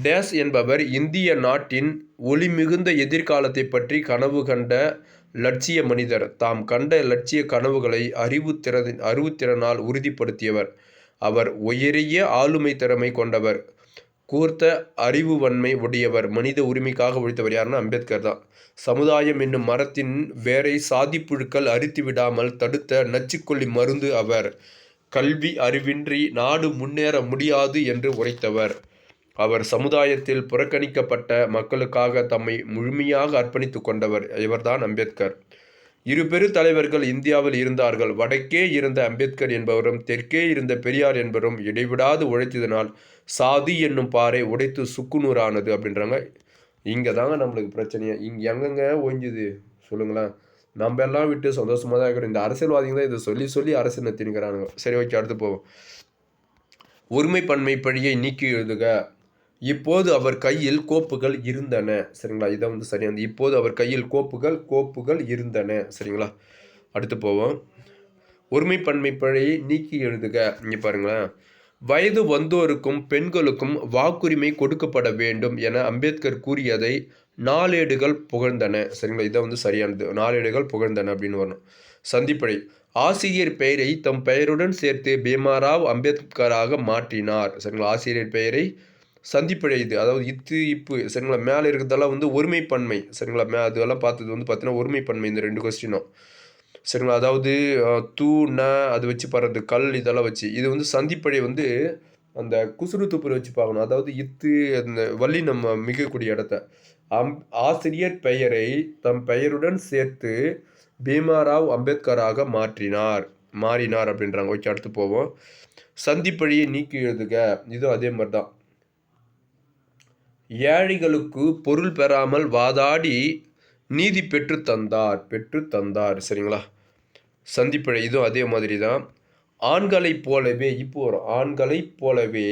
டேஸ் என்பவர் இந்திய நாட்டின் ஒளிமிகுந்த எதிர்காலத்தை பற்றி கனவு கண்ட லட்சிய மனிதர். தாம் கண்ட லட்சிய கனவுகளை அறிவுத்திறனால் உறுதிப்படுத்தியவர். அவர் உயரிய ஆளுமை திறமை கொண்டவர். கூர்த்த அறிவுவன்மை உடையவர். மனித உரிமைக்காக உழைத்தவர் யாருன்னா அம்பேத்கர் தான். சமுதாயம் என்னும் மரத்தின் வேரை சாதிப்புழுக்கள் அரித்து விடாமல் தடுத்த நச்சுக்கொல்லி மருந்து அவர். கல்வி அறிவின்றி நாடு முன்னேற முடியாது என்று உரைத்தவர். அவர் சமுதாயத்தில் புறக்கணிக்கப்பட்ட மக்களுக்காக தம்மை முழுமையாக அர்ப்பணித்து கொண்டவர். இவர்தான் அம்பேத்கர். இரு பெரு தலைவர்கள் இந்தியாவில் இருந்தார்கள். வடக்கே இருந்த அம்பேத்கர் என்பவரும் தெற்கே இருந்த பெரியார் என்பவரும் இடைவிடாது உழைத்ததனால் சாதி என்னும் பாறை உடைத்து சுக்குநூறானது அப்படின்றாங்க. இங்கே தாங்க நம்மளுக்கு பிரச்சனையே. இங்கே எங்கெங்க ஓய்ஞ்சுது சொல்லுங்களேன். நம்ம எல்லாம் விட்டு சந்தோஷமாக தான் இருக்கிறோம். இந்த அரசியல்வாதிங்க தான் இதை சொல்லி சொல்லி அரசியல் நத்தினுக்கிறானுங்க. சரி, ஓகே, அடுத்து போவோம். ஒருமைப்பன்மை பழியை நீக்கி எழுதுக. இப்போது அவர் கையில் கோப்புகள் இருந்தன சரிங்களா. இதை வந்து சரியானது. இப்போது அவர் கையில் கோப்புகள் இருந்தன சரிங்களா. அடுத்து போவோம். ஒருமைப்பன்மை பழியை நீக்கி எழுதுக. இங்கே பாருங்களேன். வயது வந்தோருக்கும் பெண்களுக்கும் வாக்குரிமை கொடுக்கப்பட வேண்டும் என அம்பேத்கர் கூறியதை நாளேடுகள் புகழ்ந்தன சரிங்களா. இதை வந்து சரியானது. நாளேடுகள் புகழ்ந்தன அப்படின்னு வரணும். சந்திப்படை. ஆசிரியர் பெயரை தம் பெயருடன் சேர்த்து பீமாராவ் அம்பேத்கராக மாற்றினார் சரிங்களா. ஆசிரியர் பெயரை சந்திப்படை இது, அதாவது இப்பு சரிங்களா. மேலே இருக்கிறதெல்லாம் வந்து ஒருமைப்பன்மை சரிங்களா. அதெல்லாம் பார்த்தது வந்து பார்த்தீங்கன்னா ஒருமைப்பன்மை இந்த 2 கொஸ்டினும் சரிங்களா. அதாவது தூ ந அது வச்சு படுறது கல் இதெல்லாம் வச்சு. இது வந்து சந்திப்படை வந்து அந்த குசுறு துப்புரை வச்சு பார்க்கணும். அதாவது அந்த வள்ளி நம்ம மிகக்கூடிய இடத்த ஆசிரியர் பெயரை தம் பெயருடன் சேர்த்து பீமாராவ் அம்பேத்கராக மாறினார் அப்படின்றாங்க. ஓகே, அடுத்து போவோம். சந்திப்பழியை நீக்கி எழுதுக. இதுவும் அதே மாதிரி தான். ஏழைகளுக்கு பொருள் பெறாமல் வாதாடி நீதி பெற்று தந்தார் சரிங்களா. சந்திப்பழி இதுவும் அதே மாதிரி தான். ஆண்களைப் போலவே இப்போ வரும். ஆண்களைப் போலவே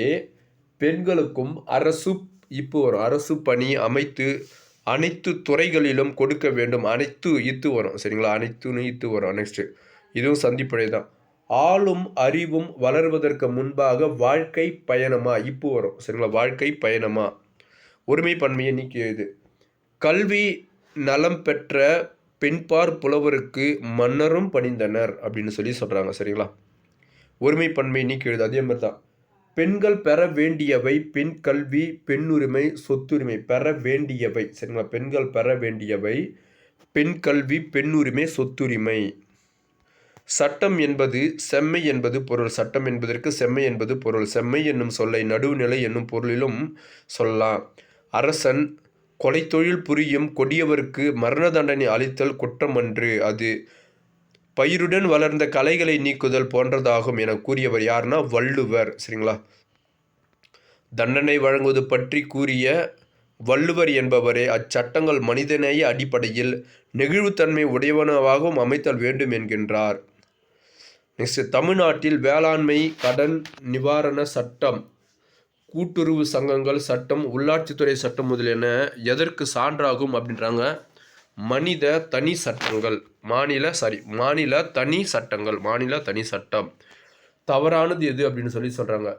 பெண்களுக்கும் அரசு பணி அமைத்து அனைத்து துறைகளிலும் கொடுக்க வேண்டும். அனைத்து வரும் சரிங்களா. அனைத்து வரும். நெக்ஸ்ட் இதுவும் சந்திப்பழி தான். ஆளும் அறிவும் வளர்வதற்கு முன்பாக வாழ்க்கை பயணமா இப்போ வரும் சரிங்களா. வாழ்க்கை பயணமா. ஒருமைப்பன்மையை நீக்கியது. கல்வி நலம் பெற்ற பெண்பார் புலவருக்கு மன்னரும் பணிந்தனர் அப்படின்னு சொல்கிறாங்க சரிங்களா. ஒருமைப்பன்மையை நீக்கியது. அதே மாதிரி தான். பெண்கள் பெற வேண்டியவை பெண் கல்வி, பெண்ணுரிமை, சொத்துரிமை. பெற வேண்டியவை சரிங்களா. பெண்கள் பெற வேண்டியவை பெண் கல்வி, பெண்ணுரிமை, சொத்துரிமை. சட்டம் என்பது செம்மை என்பது பொருள். சட்டம் என்பதற்கு செம்மை என்பது பொருள். செம்மை என்னும் சொல்லை நடுவுநிலை என்னும் பொருளிலும் சொல்லலாம். அரசன் கொலைத்தொழில் புரியும் கொடியவருக்கு மரண தண்டனை அளித்தல் குற்றமன்று, அது பயிருடன் வளர்ந்த கலைகளை நீக்குதல் போன்றதாகும் என கூறியவர் யாருன்னா வள்ளுவர் சரிங்களா. தண்டனை வழங்குவது பற்றி கூறிய வள்ளுவர் என்பவரே அச்சட்டங்கள் மனிதநேய அடிப்படையில் நெகிழ்வுத்தன்மை உடையவனவாகவும் அமைத்தல் வேண்டும் என்கின்றார். நெக்ஸ்ட். தமிழ்நாட்டில் வேளாண்மை கடன் நிவாரண சட்டம், கூட்டுறவு சங்கங்கள் சட்டம், உள்ளாட்சித்துறை சட்டம் முதலியன எதற்கு சான்றாகும் அப்படின்றாங்க. மாநில தனி சட்டம். தவறானது எது அப்படின்னு சொல்கிறாங்க.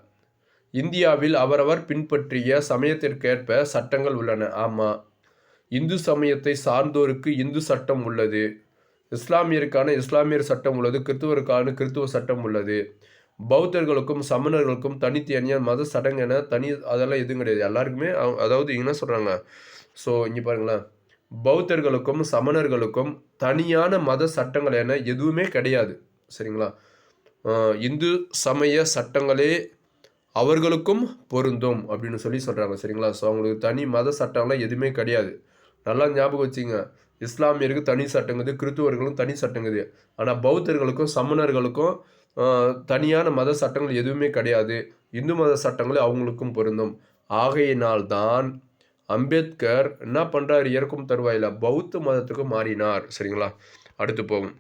இந்தியாவில் அவரவர் பின்பற்றிய சமயத்திற்கேற்ப சட்டங்கள் உள்ளன. ஆமாம். இந்து சமயத்தை சார்ந்தோருக்கு இந்து சட்டம் உள்ளது. இஸ்லாமியருக்கான இஸ்லாமியர் சட்டம் உள்ளது. கிறித்துவருக்கான கிறித்துவ சட்டம் உள்ளது. பௌத்தர்களுக்கும் சமணர்களுக்கும் தனித்தனியாக மத சடங்கு என அதெல்லாம் எதுவும் கிடையாது. எல்லாருக்குமே அதாவது என்ன சொல்கிறாங்க. ஸோ இங்கே பாருங்களேன். பௌத்தர்களுக்கும் சமணர்களுக்கும் தனியான மத சட்டங்கள் என எதுவுமே கிடையாது சரிங்களா. இந்து சமய சட்டங்களே அவர்களுக்கும் பொருந்தும் அப்படின்னு சொல்கிறாங்க சரிங்களா. ஸோ அவங்களுக்கு தனி மத சட்டங்கள்லாம் எதுவுமே கிடையாது. நல்லா ஞாபகம் வச்சுங்க. இஸ்லாமியருக்கு தனி சட்டங்குது, கிறித்துவர்களும் தனி சட்டங்குது. ஆனால் பௌத்தர்களுக்கும் சமணர்களுக்கும் தனியான மத சட்டங்கள் எதுவுமே கிடையாது. இந்து மத சட்டங்களே அவங்களுக்கும் பொருந்தும். ஆகையினால்தான் அம்பேத்கர் என்ன பண்ணுறார், இறக்கும் தருவாயில் பௌத்த மதத்துக்கு மாறினார் சரிங்களா. அடுத்து போகும்.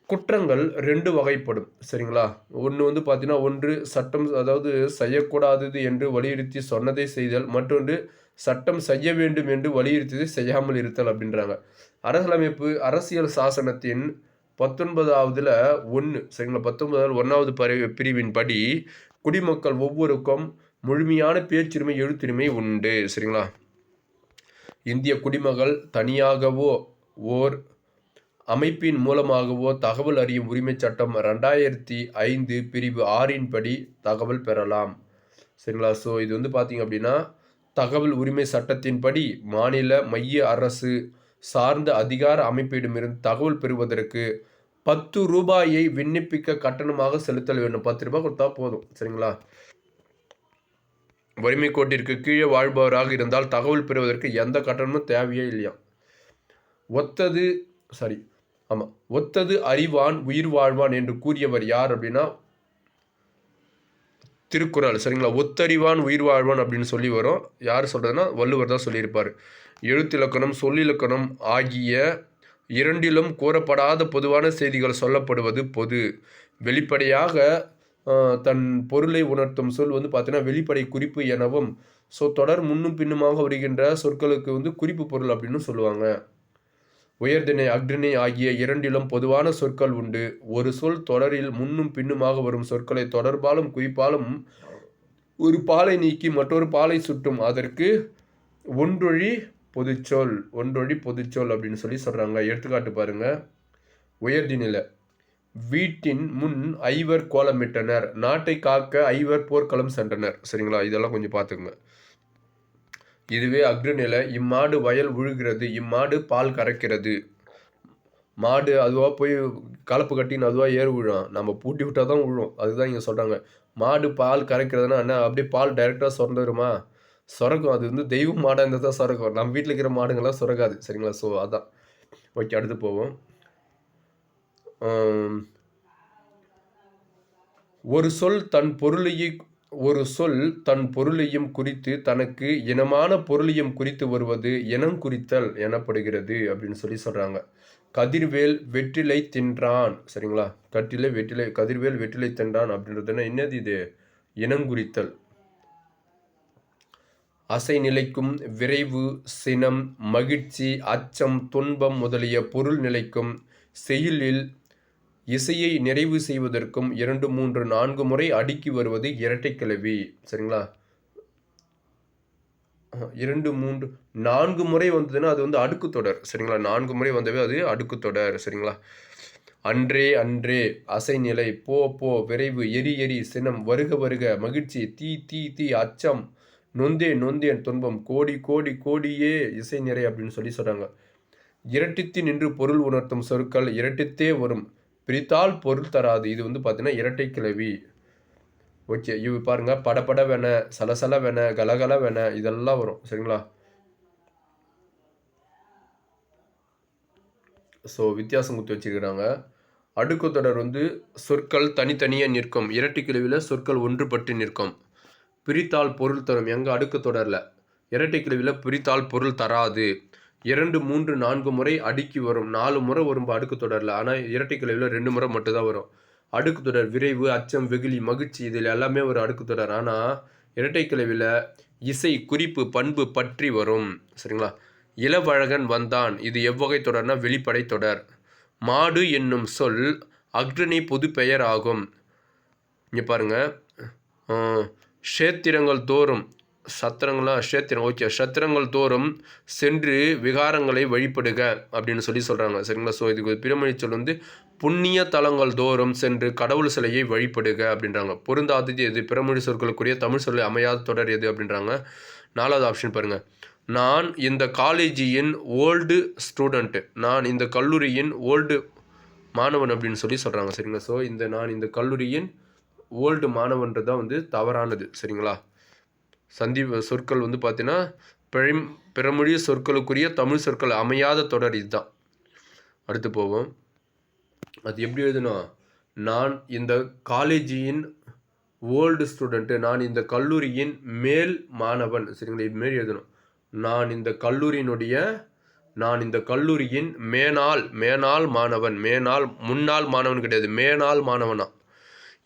குற்றங்கள் 2 வகைப்படும் சரிங்களா. ஒன்று வந்து பார்த்தீங்கன்னா, ஒன்று சட்டம் அதாவது செய்யக்கூடாதது என்று வலியுறுத்தி சொன்னதை செய்தல், மற்றொன்று சட்டம் செய்ய வேண்டும் என்று வலியுறுத்தி செய்யாமல் இருத்தல் அப்படின்றாங்க. அரசியல் சாசனத்தின் 19வதுல 1 சரிங்களா, 19வது 1வது பிரிவின்படி குடிமக்கள் ஒவ்வொருக்கும் முழுமையான பேச்சுரிமை எழுத்துரிமை உண்டு. சரிங்களா. இந்திய குடிமகள் தனியாகவோ ஓர் அமைப்பின் மூலமாகவோ தகவல் அறியும் உரிமை சட்டம் 2005 பிரிவு 6 படி தகவல் பெறலாம். சரிங்களா. ஸோ இது வந்து பார்த்தீங்க அப்படின்னா தகவல் உரிமை சட்டத்தின்படி மாநில மைய அரசு சார்ந்த அதிகார அமைப்பிடமிருந்து தகவல் பெறுவதற்கு 10 ரூபாயை விண்ணப்பிக்க கட்டணமாக செலுத்தல் வேண்டும். 10 ரூபாய் கொடுத்தா போதும். சரிங்களா. வறுமை கோட்டிற்கு கீழே வாழ்பவராக இருந்தால் தகவல் பெறுவதற்கு எந்த கட்டணமும் தேவையே இல்லையா. ஒத்தது அறிவான் உயிர் வாழ்வான் என்று கூறியவர் யார் அப்படின்னா திருக்குறள். சரிங்களா. ஒத்தறிவான் உயிர் வாழ்வான் அப்படின்னு சொல்லி வரும். யார் சொல்றதுன்னா வள்ளுவர் தான் சொல்லியிருப்பார். எழுத்திலக்கணம் சொல்லிலக்கணம் ஆகிய இரண்டிலும் கூறப்படாத பொதுவான செய்திகள் சொல்லப்படுவது பொது. வெளிப்படையாக தன் பொருளை உணர்த்தும் சொல் வந்து பார்த்தீங்கன்னா வெளிப்படை குறிப்பு எனவும், ஸோ தொடர் முன்னும் பின்னுமாக வருகின்ற சொற்களுக்கு வந்து குறிப்பு பொருள் அப்படின்னு சொல்லுவாங்க. உயர்திணை அக்ரிணை ஆகிய இரண்டிலும் பொதுவான சொற்கள் உண்டு. ஒரு சொல் தொடரில் முன்னும் பின்னுமாக வரும் சொற்களை தொடர்பாலும் குறிப்பாலும் ஒரு பாலை நீக்கி மற்றொரு பாலை சுட்டும் அதற்கு ஒன்றொழி பொதுச்சொல் அப்படின்னு சொல்லி சொல்றாங்க. எடுத்துக்காட்டு பாருங்க. உயர்திணையில வீட்டின் முன் 5 கோலமிட்டனர், நாட்டை காக்க 5 போர்க்களம் சென்றனர். சரிங்களா. இதெல்லாம் கொஞ்சம் பார்த்துக்குங்க. இதுவே அக்ரிணையில இம்மாடு வயல் உழுகிறது, இம்மாடு பால் கறக்கிறது. மாடு அதுவாக போய் கலப்பு கட்டின்னு அதுவாக ஏறு விழும், நம்ம பூட்டி விட்டால் தான் விழும். அதுதான் இங்கே சொல்கிறாங்க. மாடு பால் கறக்கிறதுனா என்ன, அப்படியே பால் டைரெக்டாக சுரந்துருமா, சுரக்கும். அது வந்து தெய்வ மாடாக இருந்தால் தான் சுரக்கும். நம்ம வீட்டில் இருக்கிற மாடுங்கள்லாம் சுரக்காது. சரிங்களா. ஸோ அதான். ஓகே, அடுத்து போவோம். ஒரு சொல் தன் பொருளையும் குறித்து தனக்கு இனமான பொருளையும் குறித்து வருவது இனங்குறித்தல் எனப்படுகிறது அப்படின்னு சொல்லி சொல்றாங்க. கதிர்வேல் வெற்றிலை தின்றான். சரிங்களா. கதிர்வேல் வெற்றிலை தின்றான் அப்படின்றதுன்னா என்னது, இது இனங்குறித்தல். அசை நிலைக்கும் விரைவு, சினம், மகிழ்ச்சி, அச்சம், துன்பம் முதலிய பொருள் நிலைக்கும் செய்யுளில் இசையை நிறைவு செய்வதற்கும் 2, 3, 4 முறை அடுக்கி வருவது இரட்டை கிளவி. சரிங்களா. 2, 3, 4 முறை வந்ததுன்னா அது வந்து அடுக்கு தொடர். சரிங்களா. 4 முறை வந்தவே அது அடுக்கு தொடர். சரிங்களா. அன்றே அன்றே, அசை நிலை, போ போ, விரைவு, எரி எரி, சினம், வருக வருக, மகிழ்ச்சி, தீ தீ தீ, அச்சம், நொந்தேன் நொந்தேன், துன்பம், கோடி கோடி கோடியே, இசை நிறை அப்படின்னு சொல்லி சொல்றாங்க. இரட்டித்து நின்று பொருள் உணர்த்தும் சொற்கள் இரட்டித்தே வரும், பிரித்தால் பொருள் தராது. இது வந்து பார்த்தீங்கன்னா இரட்டை கிளவி. ஓகே, இது பாருங்க. படபட வேண, சலசல வேண, கலகல வேண, இதெல்லாம் வரும். சரிங்களா. ஸோ வித்தியாசம் குத்தி வச்சிருக்கிறாங்க. அடுக்கு தொடர் வந்து சொற்கள் தனித்தனியாக நிற்கும். இரட்டை கிளவியில் சொற்கள் ஒன்றுபட்டு நிற்கும். பிரித்தால் பொருள் தரும். எங்க அடுக்கு தொடரில். இரட்டை கிளவியில் பிரித்தால் பொருள் தராது. 2, 3, 4 முறை அடுக்கி வரும். 4 முறை வரும் அடுக்கு தொடரில். ஆனால் இரட்டை கிளவியில் 2 முறை மட்டும்தான் வரும். அடுக்கு தொடர் விரைவு, அச்சம், வெகுளி, மகிழ்ச்சி, இதில் எல்லாமே ஒரு அடுக்கு தொடர். ஆனால் இரட்டை கிளவியில் இசை, குறிப்பு, பண்பு பற்றி வரும். சரிங்களா. இளவழகன் வந்தான், இது எவ்வகை தொடர்னா வெளிப்படை தொடர். மாடு என்னும் சொல் அக்ரிணை பொது பெயர் ஆகும். இங்கே பாருங்க. க்ஷேத்திரங்கள் தோறும், சத்திரங்கள் தோறும் சென்று விகாரங்களை வழிபடுக அப்படின்னு சொல்லி சொல்கிறாங்க. சரிங்களா. ஸோ இதுக்கு பிறமொழி சொல் வந்து புண்ணிய தலங்கள் தோறும் சென்று கடவுள் சிலையை வழிபடுக அப்படின்றாங்க. பொருந்தாதது எது, பிறமொழி சொற்களுக்குரிய தமிழ் சொல்லை அமையாத தொடர் எது அப்படின்றாங்க. 4வது ஆப்ஷன் பாருங்க. நான் இந்த காலேஜின் ஓல்டு ஸ்டூடெண்ட், நான் இந்த கல்லூரியின் ஓல்டு மாணவன் அப்படின்னு சொல்லி சொல்கிறாங்க. சரிங்களா. ஸோ நான் இந்த கல்லூரியின் ஓல்டு மாணவன்றது தான் வந்து தவறானது. சரிங்களா. சந்தி சொற்கள் வந்து பார்த்தீங்கன்னா பிறமொழி சொற்களுக்குரிய தமிழ் சொற்கள் அமையாத தொடர் இதுதான். அடுத்து போவோம். அது எப்படி எழுதணும், நான் இந்த காலேஜின் ஓல்டு ஸ்டூடெண்ட்டு, நான் இந்த கல்லூரியின் மேல் மாணவன். சரிங்களா. இது மாரி எழுதணும். நான் இந்த கல்லூரியின் மேனாள் மாணவன். முன்னாள் மாணவன் கிடையாது, மேனாள் மாணவனா.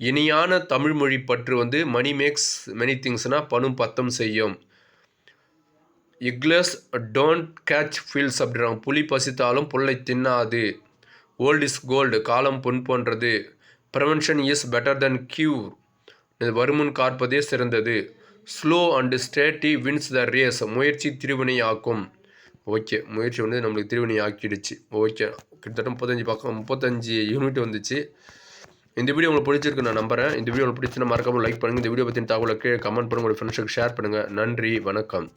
இனியான தமிழ்மொழி பற்று வந்து மணி மேக்ஸ் மெனி திங்ஸ்னா பணம் பத்தம் செய்யும். எக்லெஸ் டோன்ட் கேட்ச் ஃபீல்ஸ் அப்படின்றாங்க. புலி பசித்தாலும் புல்லை தின்னாது. ஓல்ட் இஸ் கோல்டு, காலம் பொன் போன்றது. Prevention is better than cure, வருமுன் காப்பதே சிறந்தது. Slow and steady wins the race, முயற்சி திருவினை ஆக்கும். ஓகே, முயற்சி வந்து நம்மளுக்கு திருவினை ஆக்கிடுச்சு. ஓகே, கிட்டத்தட்ட 35 யூனிட் வந்துச்சு. இந்த வீடியோ உங்களுக்கு பிடிச்சிருக்கு நான் நம்புறேன். இந்த வீடியோ உங்களுக்கு பிடிச்சுன்னா மறக்காம லைக் பண்ணுங்கள். இந்த வீடியோ பற்றின தகவலை கீழே கமெண்ட் பண்ணுங்கள். உங்கள் ஃப்ரெண்ட்ஸுக்கு ஷேர் பண்ணுங்கள். நன்றி, வணக்கம்.